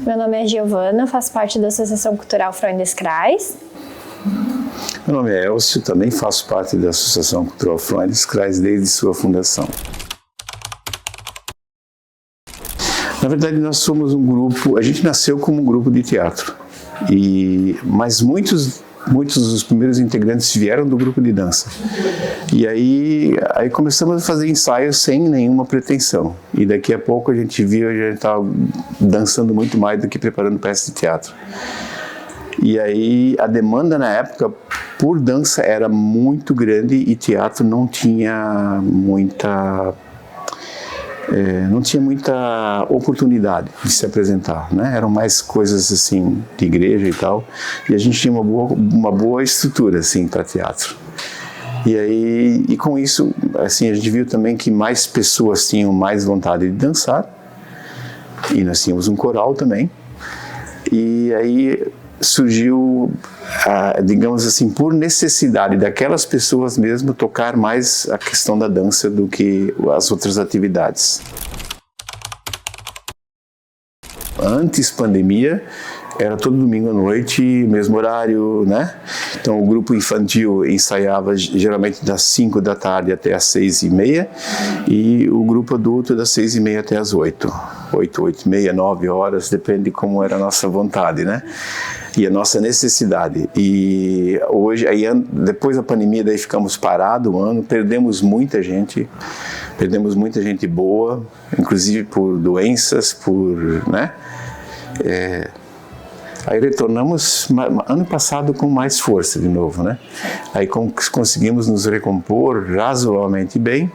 Meu nome é Giovana, faço parte da Associação Cultural Freundeskreis. Meu nome é Elcio, também faço parte da Associação Cultural Freundeskreis desde sua fundação. Na verdade, nós somos um grupo, a gente nasceu como um grupo de teatro, mas muitos dos primeiros integrantes vieram do grupo de dança. E aí começamos a fazer ensaios sem nenhuma pretensão. E daqui a pouco a gente viu, a gente estava dançando muito mais do que preparando peças de teatro. E aí a demanda na época por dança era muito grande e teatro não tinha muita oportunidade de se apresentar, né? Eram mais coisas assim de igreja e tal, e a gente tinha uma boa estrutura assim para teatro. E com isso, assim, a gente viu também que mais pessoas tinham mais vontade de dançar, e nós tínhamos um coral também. E aí surgiu, digamos assim, por necessidade daquelas pessoas mesmo, tocar mais a questão da dança do que as outras atividades. Antes pandemia, era todo domingo à noite, mesmo horário, né? Então o grupo infantil ensaiava geralmente das 5 da tarde até as 6h30 e o grupo adulto das 6h30 até as 8, 8h30, 9 horas, depende de como era a nossa vontade, né? E a nossa necessidade. E hoje, depois da pandemia, daí ficamos parados um ano, perdemos muita gente boa, inclusive por doenças, né? Aí retornamos ano passado com mais força de novo, né? Aí conseguimos nos recompor razoavelmente bem,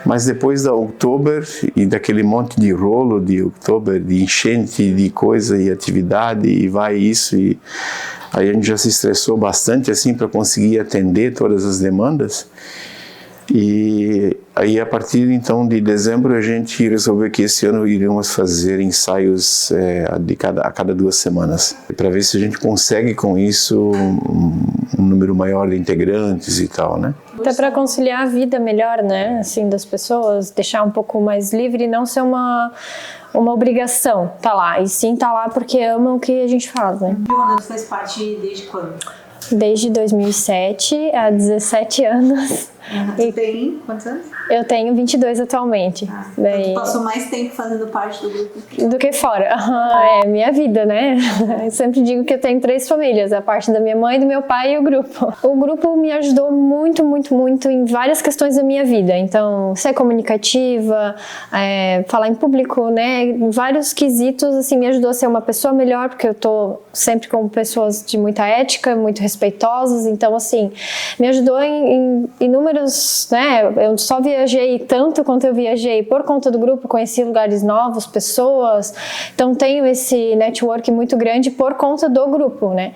mas depois da Oktober e daquele monte de rolo de Oktober, de enchente de coisa e atividade e vai isso, e aí a gente já se estressou bastante assim para conseguir atender todas as demandas. E aí a partir então de dezembro a gente resolveu que esse ano iríamos fazer ensaios a cada 2 semanas, para ver se a gente consegue com isso um número maior de integrantes e tal, né? Até para conciliar a vida melhor, né, assim, das pessoas, deixar um pouco mais livre e não ser uma obrigação tá lá, e sim tá lá porque ama o que a gente faz, né? Giovana, você faz parte desde quando? Desde 2007, há 17 anos. Você tem quantos anos? Eu tenho 22 atualmente. Daí... Você passou mais tempo fazendo parte do grupo do que fora. É minha vida, né? Eu sempre digo que eu tenho 3 famílias, a parte da minha mãe, do meu pai e o grupo. O grupo me ajudou muito, muito, muito em várias questões da minha vida. Então, ser comunicativa, falar em público, né? Em vários quesitos, assim, me ajudou a ser uma pessoa melhor, porque eu tô sempre com pessoas de muita ética, muito respeitosas. Então, assim, me ajudou em inúmeros, né? Eu só viajei tanto quanto eu viajei por conta do grupo, conheci lugares novos, pessoas, então tenho esse network muito grande por conta do grupo, né?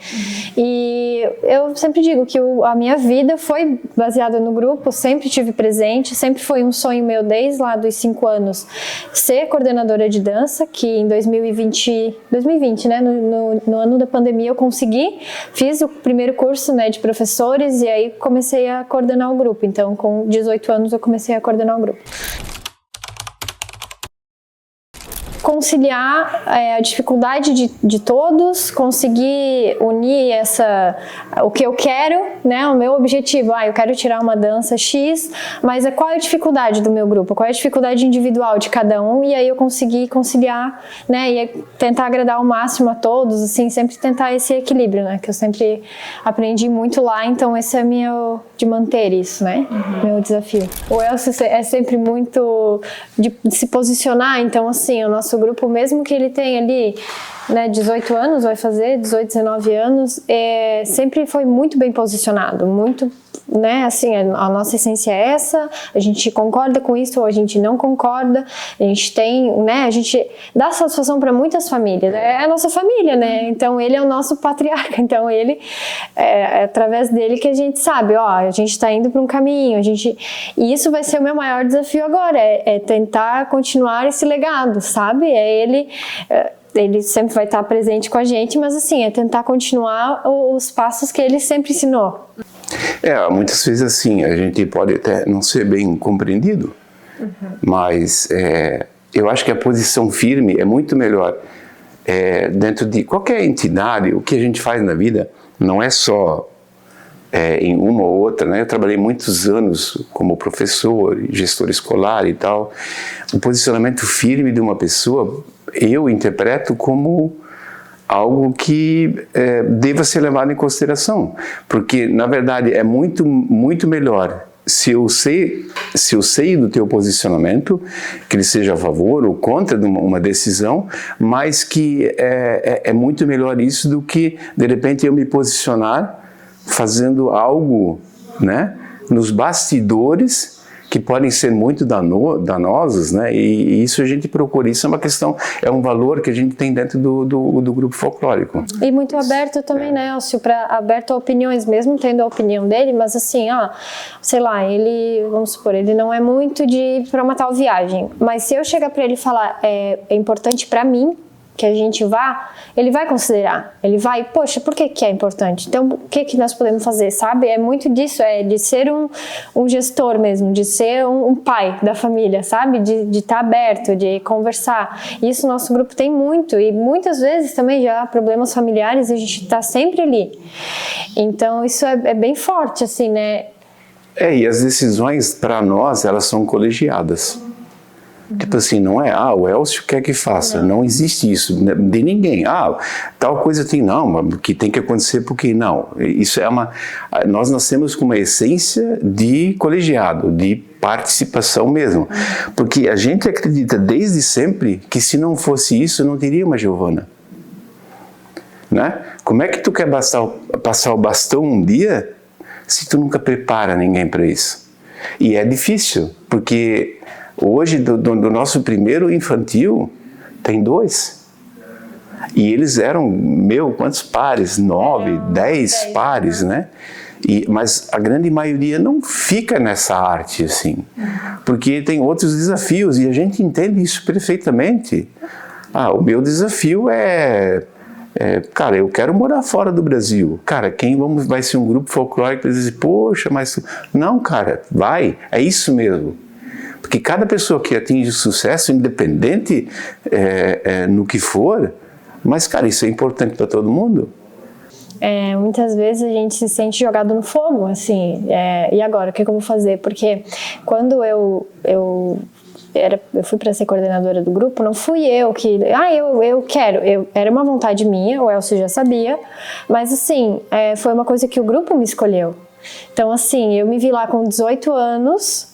E eu sempre digo que a minha vida foi baseada no grupo, sempre tive presente, sempre foi um sonho meu desde lá dos 5 anos ser coordenadora de dança, que em 2020, né, no ano da pandemia eu consegui, fiz o primeiro curso, né, de professores e aí comecei a coordenar o grupo. Então, com 18 anos eu comecei a coordenar o grupo. Conciliar a dificuldade de todos, conseguir unir o que eu quero, né, o meu objetivo. Eu quero tirar uma dança X, mas qual é a dificuldade do meu grupo? Qual é a dificuldade individual de cada um? E aí eu consegui conciliar, né, e tentar agradar ao máximo a todos, assim, sempre tentar esse equilíbrio, né, que eu sempre aprendi muito lá, então esse é de manter isso, né, meu desafio. O Elcio é sempre muito de se posicionar, então assim, o nosso grupo, mesmo que ele tenha ali, né, 18 anos, vai fazer 18, 19 anos, sempre foi muito bem posicionado, muito, né, assim, a nossa essência é essa, a gente concorda com isso ou a gente não concorda, a gente tem, né, a gente dá satisfação para muitas famílias, é a nossa família, né, então ele é o nosso patriarca, então ele, é através dele que a gente sabe, a gente está indo para um caminho, e isso vai ser o meu maior desafio agora, é tentar continuar esse legado, sabe, ele sempre vai estar presente com a gente, mas assim, é tentar continuar os passos que ele sempre ensinou. Muitas vezes assim, a gente pode até não ser bem compreendido, mas eu acho que a posição firme é muito melhor dentro de qualquer entidade. O que a gente faz na vida não é só em uma ou outra, né? Eu trabalhei muitos anos como professor, gestor escolar e tal. O posicionamento firme de uma pessoa, eu interpreto como algo que deva ser levado em consideração, porque na verdade é muito, muito melhor se eu sei do teu posicionamento, que ele seja a favor ou contra de uma decisão, mas que é muito melhor isso do que, de repente, eu me posicionar fazendo algo, né, nos bastidores, que podem ser muito danosos, né, e isso a gente procura. Isso é uma questão, é um valor que a gente tem dentro do grupo folclórico. E muito aberto também, né, Elcio, aberto a opiniões, mesmo tendo a opinião dele, mas assim, sei lá, ele, vamos supor, ele não é muito de ir para uma tal viagem, mas se eu chegar para ele e falar, é importante para mim que a gente vá, ele vai considerar, ele vai, poxa, por que é importante? Então, o que nós podemos fazer, sabe? É muito disso, de ser um gestor mesmo, de ser um pai da família, sabe? De estar aberto, de conversar. Isso o nosso grupo tem muito, e muitas vezes também já há problemas familiares, a gente está sempre ali. Então, isso é bem forte, assim, né? E as decisões, para nós, elas são colegiadas. Tipo assim, não é, o Elcio quer que faça, não existe isso de ninguém, tal coisa que tem que acontecer porque não, isso nós nascemos com uma essência de colegiado, de participação mesmo, porque a gente acredita desde sempre que se não fosse isso, não teria uma Giovana, né? Como é que tu quer passar o bastão um dia se tu nunca prepara ninguém para isso? E é difícil, porque hoje, do nosso primeiro infantil, tem 2. E eles eram, quantos pares? 9, 10 pares, né? Mas a grande maioria não fica nessa arte, assim. Porque tem outros desafios, e a gente entende isso perfeitamente. O meu desafio cara, eu quero morar fora do Brasil. Cara, vai ser um grupo folclórico que diz, poxa, mas... Não, cara, é isso mesmo. Porque cada pessoa que atinge sucesso, independente no que for, mas, cara, isso é importante para todo mundo. Muitas vezes a gente se sente jogado no fogo, assim, e agora, o que eu vou fazer? Porque quando eu fui para ser coordenadora do grupo, não fui eu que, eu quero, era uma vontade minha, o Elcio já sabia, mas assim, foi uma coisa que o grupo me escolheu. Então, assim, eu me vi lá com 18 anos,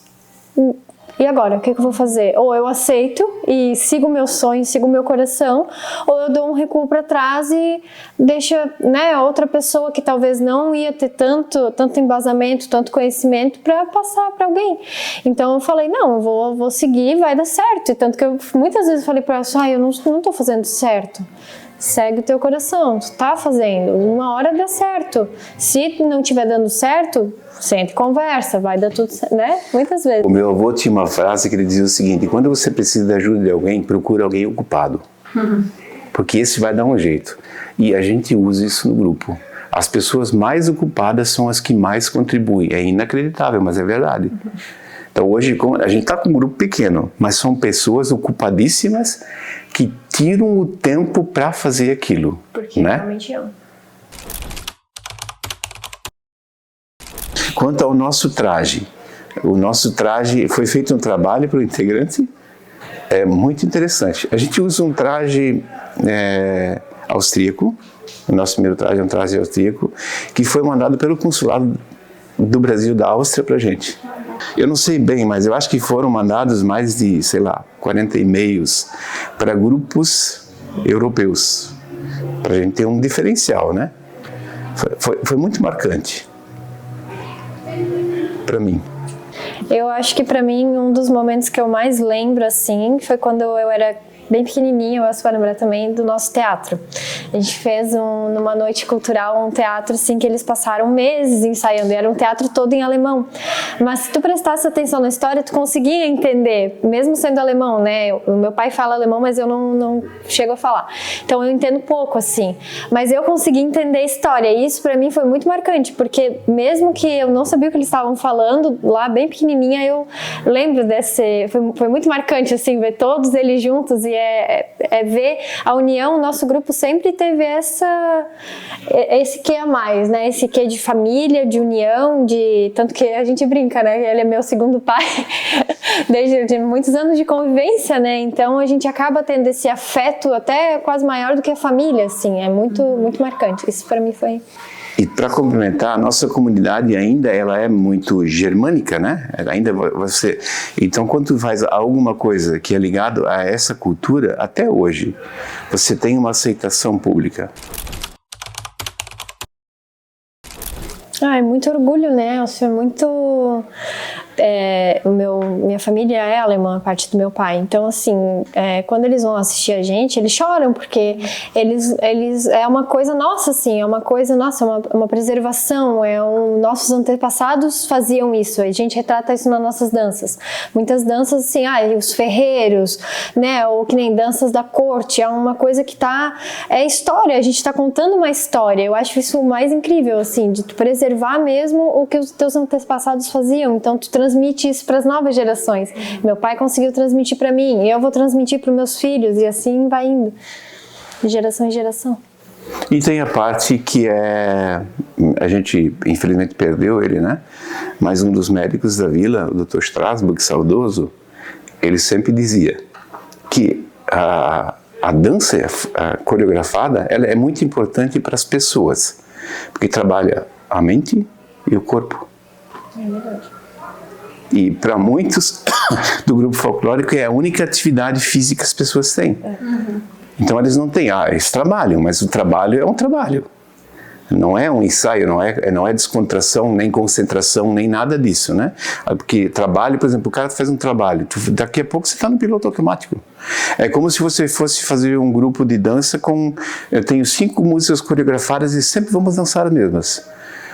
e agora, o que eu vou fazer? Ou eu aceito e sigo o meu sonho, sigo o meu coração, ou eu dou um recuo para trás e deixo, né, outra pessoa que talvez não ia ter tanto embasamento, tanto conhecimento para passar para alguém. Então eu falei, não, eu vou seguir, vai dar certo. E tanto que eu muitas vezes falei para ela, eu não estou fazendo certo. Segue o teu coração, tu tá fazendo, uma hora dá certo. Se não estiver dando certo, sente e conversa, vai dar tudo certo, né? Muitas vezes. O meu avô tinha uma frase que ele dizia o seguinte: quando você precisa da ajuda de alguém, procura alguém ocupado. Porque esse vai dar um jeito. E a gente usa isso no grupo. As pessoas mais ocupadas são as que mais contribuem. É inacreditável, mas é verdade. Então hoje a gente está com um grupo pequeno, mas são pessoas ocupadíssimas que tiram o tempo para fazer aquilo. Porque realmente amam. Quanto ao nosso traje, foi feito um trabalho para o integrante, muito interessante. A gente usa um traje austríaco, o nosso primeiro traje é um traje austríaco, que foi mandado pelo consulado do Brasil, da Áustria, para a gente. Eu não sei bem, mas eu acho que foram mandados mais de, 40 e-mails para grupos europeus, para a gente ter um diferencial, né? Foi muito marcante para mim. Eu acho que para mim um dos momentos que eu mais lembro, assim, foi quando eu era bem pequenininha, eu acho que vai lembrar também, do nosso teatro. A gente fez numa noite cultural um teatro assim que eles passaram meses ensaiando, e era um teatro todo em alemão. Mas se tu prestasse atenção na história, tu conseguia entender, mesmo sendo alemão, né? O meu pai fala alemão, mas eu não chego a falar. Então eu entendo pouco, assim. Mas eu consegui entender a história, e isso pra mim foi muito marcante, porque mesmo que eu não sabia o que eles estavam falando, lá bem pequenininha, eu lembro desse... Foi muito marcante, assim, ver todos eles juntos, e ver a união. O nosso grupo sempre teve esse quê a mais, né? Esse quê de família, de união, tanto que a gente brinca, né? Ele é meu segundo pai, desde muitos anos de convivência, né? Então a gente acaba tendo esse afeto até quase maior do que a família, assim. É muito, muito marcante. Isso para mim foi... E para complementar, a nossa comunidade ainda ela é muito germânica, né? Então, quando tu faz alguma coisa que é ligado a essa cultura, até hoje, você tem uma aceitação pública. Muito orgulho, né? Elcio, muito... minha família é alemã, a parte do meu pai. Então, assim, quando eles vão assistir a gente, eles choram, porque eles é uma coisa nossa, assim, é uma coisa nossa, uma preservação. Nossos antepassados faziam isso, a gente retrata isso nas nossas danças. Muitas danças, assim, os ferreiros, né? Ou que nem danças da corte, é uma coisa que é história, a gente tá contando uma história. Eu acho isso o mais incrível, assim, de tu preservar mesmo o que os teus antepassados faziam. Então, tu transmite isso para as novas gerações. Meu pai conseguiu transmitir para mim, eu vou transmitir para os meus filhos, e assim vai indo, de geração em geração. E tem a parte que a gente infelizmente perdeu ele, né? Mas um dos médicos da vila, o Dr. Strasburg, saudoso, ele sempre dizia que a dança coreografada, ela é muito importante para as pessoas, porque trabalha a mente e o corpo. É verdade. E para muitos do grupo folclórico é a única atividade física que as pessoas têm. Então eles não têm, eles trabalham, mas o trabalho é um trabalho. Não é um ensaio, não é descontração, nem concentração, nem nada disso, né? Porque trabalho, por exemplo, o cara faz um trabalho, daqui a pouco você está no piloto automático. É como se você fosse fazer um grupo de dança eu tenho 5 músicas coreografadas e sempre vamos dançar as mesmas.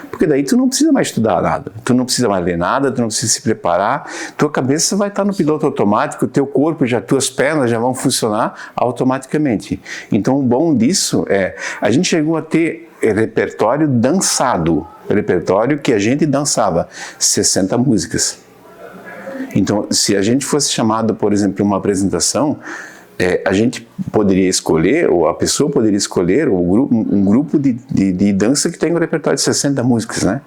Porque daí tu não precisa mais estudar nada, tu não precisa mais ler nada, tu não precisa se preparar, tua cabeça vai estar no piloto automático, teu corpo, tuas pernas já vão funcionar automaticamente. Então o bom disso a gente chegou a ter repertório dançado, repertório que a gente dançava, 60 músicas. Então se a gente fosse chamado, por exemplo, para uma apresentação, a gente poderia escolher, ou a pessoa poderia escolher um grupo de dança que tem um repertório de 60 músicas, né?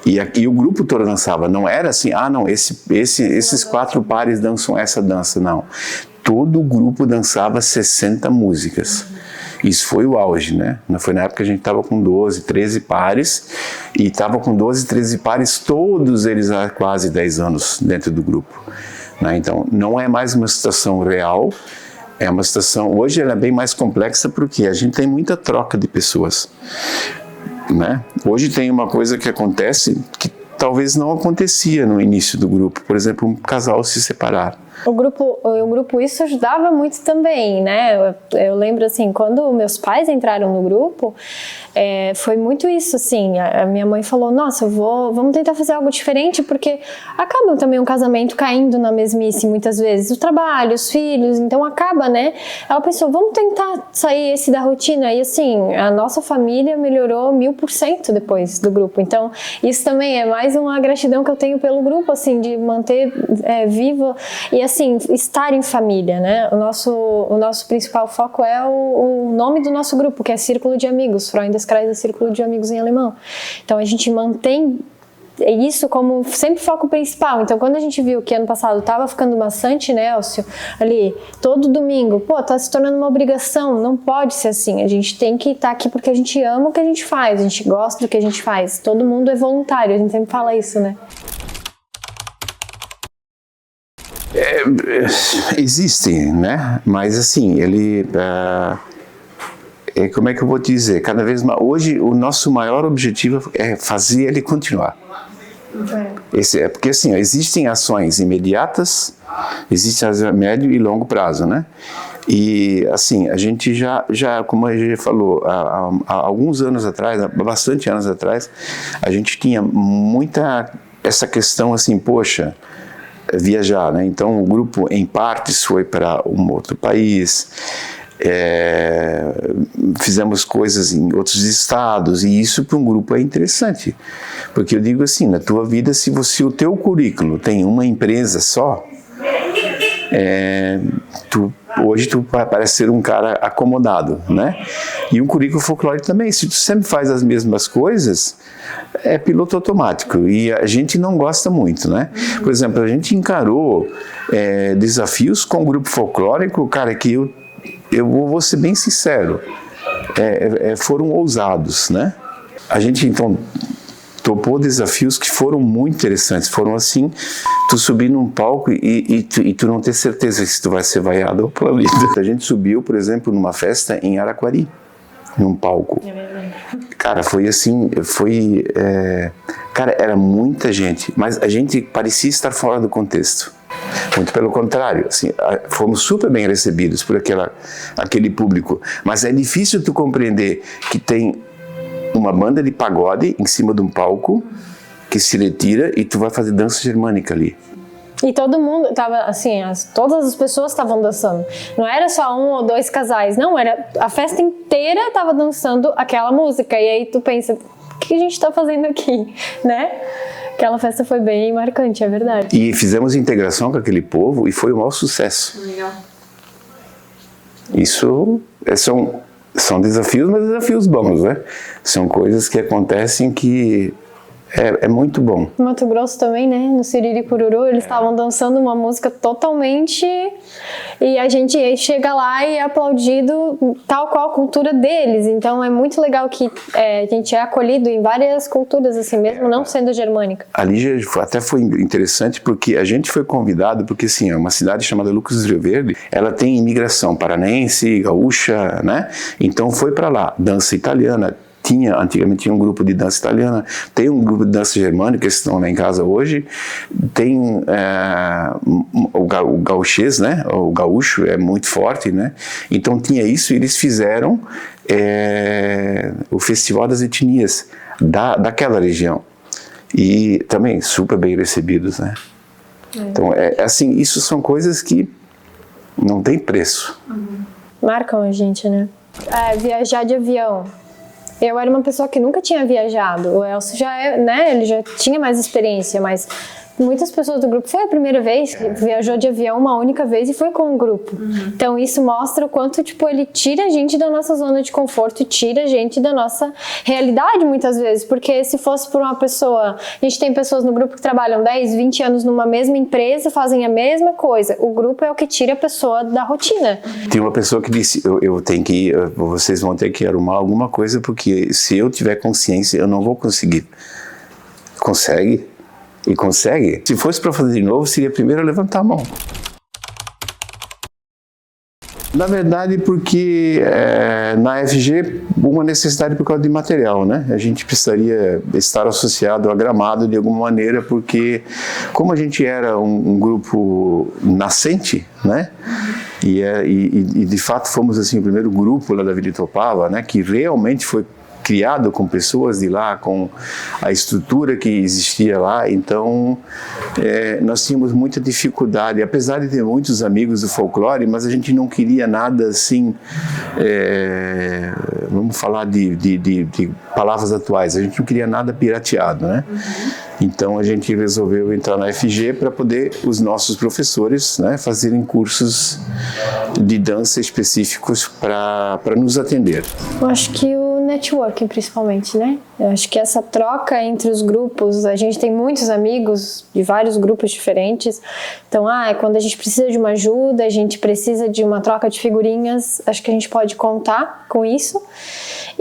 E o grupo todo dançava, não era assim, não, esses 4 pares dançam essa dança, não. Todo o grupo dançava 60 músicas. Isso foi o auge, né? Foi na época que a gente estava com 12, 13 pares, e estava com 12, 13 pares, todos eles há quase 10 anos dentro do grupo, né? Então, não é mais uma situação real, é uma situação, hoje ela é bem mais complexa porque a gente tem muita troca de pessoas, né? Hoje tem uma coisa que acontece que talvez não acontecia no início do grupo, por exemplo, um casal se separar. O grupo isso ajudava muito também, né? Eu lembro, assim, quando meus pais entraram no grupo, foi muito isso, assim, a minha mãe falou, nossa, vamos tentar fazer algo diferente, porque acaba também um casamento caindo na mesmice muitas vezes, o trabalho, os filhos, então acaba, né? Ela pensou, vamos tentar sair da rotina, e assim, a nossa família melhorou 1000% depois do grupo, então isso também é mais uma gratidão que eu tenho pelo grupo, assim, de manter viva, e assim, estar em família, né? O nosso principal foco é o nome do nosso grupo, que é Círculo de Amigos, Freundeskreis é Círculo de Amigos em alemão. Então a gente mantém isso como sempre foco principal. Então quando a gente viu que ano passado estava ficando maçante, né, Elcio, ali, todo domingo, tá se tornando uma obrigação, não pode ser assim, a gente tem que estar aqui porque a gente ama o que a gente faz, a gente gosta do que a gente faz, todo mundo é voluntário, a gente sempre fala isso, né? Existem, né? Mas assim, como é que eu vou te dizer? Cada vez mais, hoje o nosso maior objetivo é fazer ele continuar. Porque assim, existem ações imediatas, existem as a médio e longo prazo, né? E assim, a gente já como a gente falou, há alguns anos atrás, há bastante anos atrás, a gente tinha muita essa questão assim, poxa, viajar, né? Então o grupo em partes foi para um outro país, fizemos coisas em outros estados, e isso para um grupo é interessante, porque eu digo assim, na tua vida, se o teu currículo tem uma empresa só, hoje tu parece ser um cara acomodado, né? E um currículo folclórico também, se tu sempre faz as mesmas coisas, é piloto automático, e a gente não gosta muito, né? Por exemplo, a gente encarou desafios com o grupo folclórico, cara, que eu vou ser bem sincero, foram ousados, né? A gente, então, topou desafios que foram muito interessantes, foram assim, tu subir num palco e tu não ter certeza se tu vai ser vaiado ou aplaudido. A gente subiu, por exemplo, numa festa em Araquari, num palco. Cara, foi assim, cara, era muita gente, mas a gente parecia estar fora do contexto. Muito pelo contrário, assim, fomos super bem recebidos por aquele público, mas é difícil tu compreender que tem uma banda de pagode em cima de um palco que se retira e tu vai fazer dança germânica ali. E todo mundo tava assim, todas as pessoas estavam dançando. Não era só um ou dois casais, não, era a festa inteira tava dançando aquela música. E aí tu pensa, o que a gente tá fazendo aqui, né? Aquela festa foi bem marcante, é verdade. E fizemos integração com aquele povo e foi um maior sucesso. Legal. Isso são desafios, mas desafios bons, né? São coisas que acontecem que é muito bom. No Mato Grosso também, né? No Siriri-Cururu, eles estavam dançando uma música totalmente... E a gente chega lá e é aplaudido tal qual a cultura deles. Então é muito legal que a gente é acolhido em várias culturas, assim, mesmo não sendo germânica. Ali já até foi interessante porque a gente foi convidado, porque assim, é uma cidade chamada Lucas do Rio Verde, ela tem imigração paranaense, gaúcha, né? Então foi para lá, dança italiana. Antigamente tinha um grupo de dança italiana, tem um grupo de dança germânica que estão lá em casa hoje, tem o gauchês, né? O gaúcho é muito forte, né? Então tinha isso e eles fizeram o Festival das Etnias daquela região e também super bem recebidos, né? Então assim, isso são coisas que não tem preço. Marcam a gente, né? Viajar de avião. Eu era uma pessoa que nunca tinha viajado. O Elcio já né? Ele já tinha mais experiência, mas muitas pessoas do grupo foi a primeira vez que viajou de avião uma única vez e foi com o grupo. Então isso mostra o quanto, tipo, ele tira a gente da nossa zona de conforto e tira a gente da nossa realidade muitas vezes, porque se fosse por uma pessoa, a gente tem pessoas no grupo que trabalham 10, 20 anos numa mesma empresa, fazem a mesma coisa. O grupo é o que tira a pessoa da rotina. Tem uma pessoa que disse, eu tenho que vocês vão ter que arrumar alguma coisa, porque se eu tiver consciência, eu não vou conseguir. Consegue? E consegue. Se fosse para fazer de novo, seria primeiro levantar a mão. Na verdade, porque na FG, uma necessidade por causa de material, né? A gente precisaria estar associado a Gramado de alguma maneira, porque como a gente era um grupo nascente, né? E de fato fomos assim o primeiro grupo lá da Vila Itopava, né? Que realmente foi criado com pessoas de lá, com a estrutura que existia lá, então nós tínhamos muita dificuldade, apesar de ter muitos amigos do folclore, mas a gente não queria nada assim, vamos falar de palavras atuais, a gente não queria nada pirateado, né? Então a gente resolveu entrar na FG para poder os nossos professores, né, fazerem cursos de dança específicos para nos atender. Eu acho que o networking principalmente, né? Eu acho que essa troca entre os grupos, a gente tem muitos amigos de vários grupos diferentes, então quando a gente precisa de uma ajuda, a gente precisa de uma troca de figurinhas, acho que a gente pode contar com isso.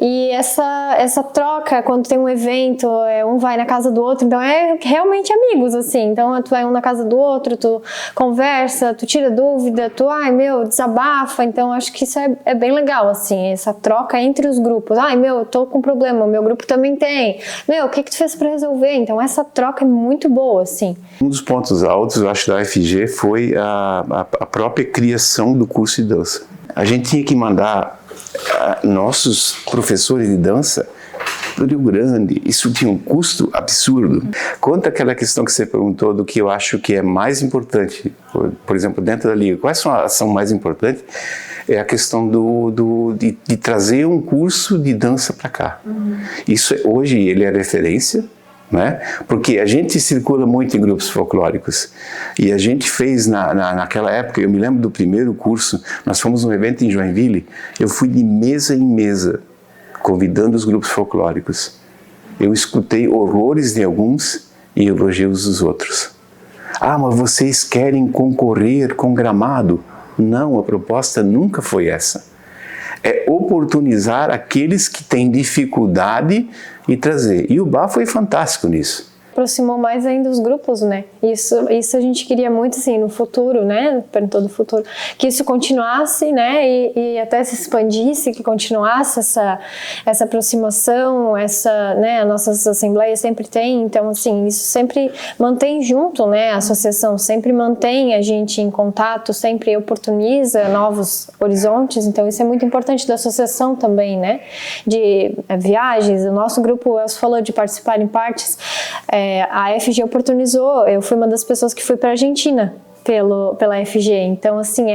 E essa troca, quando tem um evento, um vai na casa do outro, então é realmente amigos, assim. Então tu vai um na casa do outro, tu conversa, tu tira dúvida, tu, desabafa. Então acho que isso é bem legal, assim, essa troca entre os grupos. Eu tô com problema, o meu grupo também tem. O que tu fez pra resolver? Então essa troca é muito boa, assim. Um dos pontos altos, eu acho, da FG foi a própria criação do curso de dança. a gente tinha que mandar nossos professores de dança do Rio Grande. Isso tinha um custo absurdo. Quanto àquela questão que você perguntou do que eu acho que é mais importante, por exemplo, dentro da Liga, quais são as ações mais importantes? É a questão de trazer um curso de dança para cá. Isso hoje ele é referência, né? Porque a gente circula muito em grupos folclóricos e a gente fez naquela época, eu me lembro do primeiro curso, nós fomos num evento em Joinville, eu fui de mesa em mesa convidando os grupos folclóricos. Eu escutei horrores de alguns e elogios dos outros. Ah, mas vocês querem concorrer com Gramado? Não, a proposta nunca foi essa. É oportunizar aqueles que têm dificuldade e trazer. E o Bá foi fantástico nisso. Aproximou mais ainda os grupos, né? Isso a gente queria muito, assim, no futuro, né? Perguntou do futuro. Que isso continuasse, né? E até se expandisse, que continuasse essa aproximação, né? As nossas assembleias sempre tem. Então, assim, isso sempre mantém junto, né? A associação sempre mantém a gente em contato, sempre oportuniza novos horizontes. Então, isso é muito importante da associação também, né? De viagens. O nosso grupo, o Elcio falou de participar em partes. A FG oportunizou, eu fui uma das pessoas que fui para a Argentina pela FG, então assim,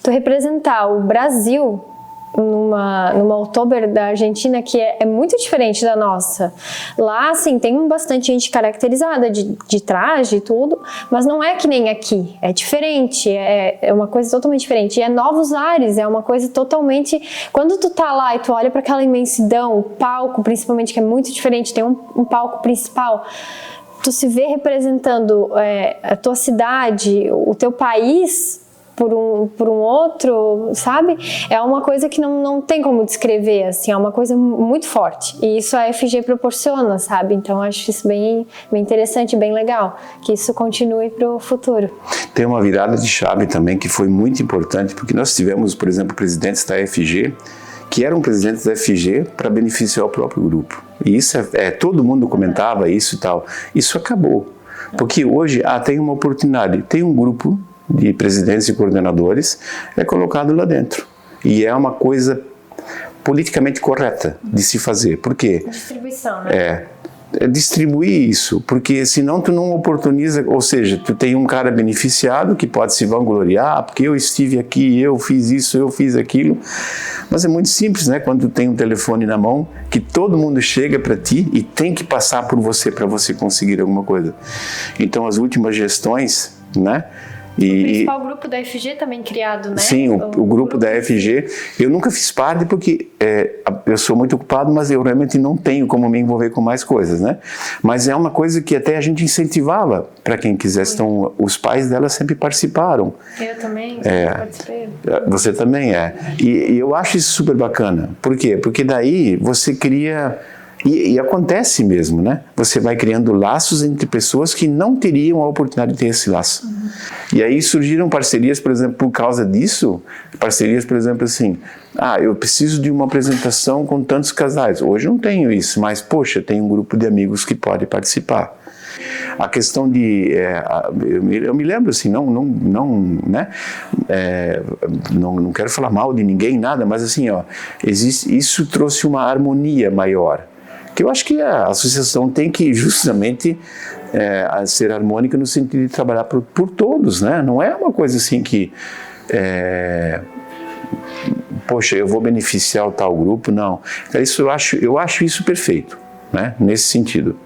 tu representar o Brasil numa Oktober da Argentina que é muito diferente da nossa. Lá, assim, tem bastante gente caracterizada de traje e tudo, mas não é que nem aqui, é diferente, é uma coisa totalmente diferente, e é novos ares, é uma coisa totalmente... Quando tu tá lá e tu olha para aquela imensidão, o palco principalmente, que é muito diferente, tem um palco principal, tu se vê representando a tua cidade, o teu país por um outro, sabe? É uma coisa que não tem como descrever, assim, é uma coisa muito forte. E isso a FG proporciona, sabe? Então eu acho isso bem interessante, bem legal, que isso continue para o futuro. Tem uma virada de chave também que foi muito importante, porque nós tivemos, por exemplo, presidentes da FG, que eram presidentes da FG para beneficiar o próprio grupo. E isso todo mundo comentava isso e tal. Isso acabou. Porque hoje tem uma oportunidade, tem um grupo de presidentes e coordenadores colocado lá dentro. E é uma coisa politicamente correta de se fazer. Por quê? Distribuição, né? Distribuir isso, porque senão tu não oportuniza, ou seja, tu tem um cara beneficiado que pode se vangloriar, porque eu estive aqui, eu fiz isso, eu fiz aquilo, mas é muito simples, né? Quando tu tem um telefone na mão, que todo mundo chega para ti e tem que passar por você para você conseguir alguma coisa. Então as últimas gestões, né? O principal grupo da FG também criado, né? Sim, o grupo da FG. Eu nunca fiz parte porque eu sou muito ocupado, mas eu realmente não tenho como me envolver com mais coisas, né? Mas é uma coisa que até a gente incentivava para quem quisesse. Então, os pais dela sempre participaram. Eu também participei. Você também E eu acho isso super bacana. Por quê? Porque daí você cria... E acontece mesmo, né? Você vai criando laços entre pessoas que não teriam a oportunidade de ter esse laço. E aí surgiram parcerias, por exemplo, por causa disso, parcerias, por exemplo, assim, eu preciso de uma apresentação com tantos casais. Hoje não tenho isso, mas, poxa, tem um grupo de amigos que pode participar. A questão de... eu me lembro, assim, né? Não quero falar mal de ninguém, nada, mas assim, isso trouxe uma harmonia maior. Que eu acho que a associação tem que justamente ser harmônica no sentido de trabalhar por todos, né? Não é uma coisa assim que, poxa, eu vou beneficiar o tal grupo, não. Isso eu acho isso perfeito, né? Nesse sentido.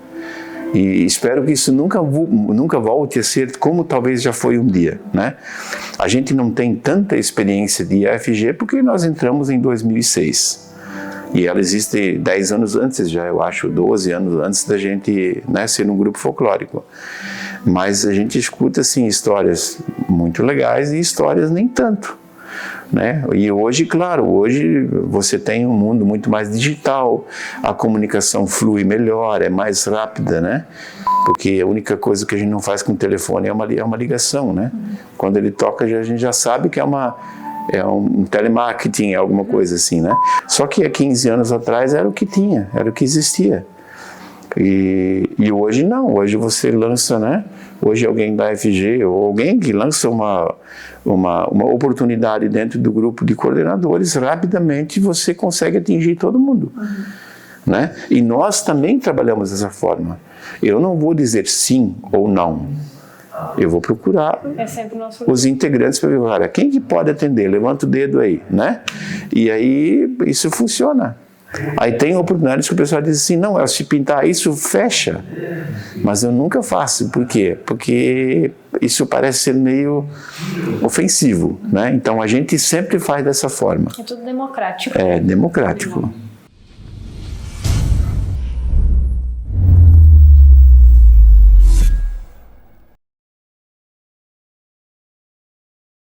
E espero que isso nunca volte a ser como talvez já foi um dia, né? A gente não tem tanta experiência de AFG porque nós entramos em 2006. E ela existe 10 anos antes já, eu acho, 12 anos antes da gente, né, ser um grupo folclórico. Mas a gente escuta, assim, histórias muito legais e histórias nem tanto, né? E hoje, claro, hoje você tem um mundo muito mais digital, a comunicação flui melhor, é mais rápida, né? Porque a única coisa que a gente não faz com o telefone é uma ligação, né? Quando ele toca, a gente já sabe que é um telemarketing, alguma coisa assim, né? Só que há 15 anos atrás era o que tinha, era o que existia. E hoje não, hoje você lança, né? Hoje alguém da FG ou alguém que lança uma oportunidade dentro do grupo de coordenadores, rapidamente você consegue atingir todo mundo. Né? E nós também trabalhamos dessa forma. Eu não vou dizer sim ou não. Eu vou procurar os integrantes para ver, cara, quem que pode atender? Levanta o dedo aí, né? E aí isso funciona. Aí tem oportunidades que o pessoal diz assim, não, se pintar isso, fecha. Mas eu nunca faço. Por quê? Porque isso parece ser meio ofensivo, né? Então a gente sempre faz dessa forma. É tudo democrático. É democrático.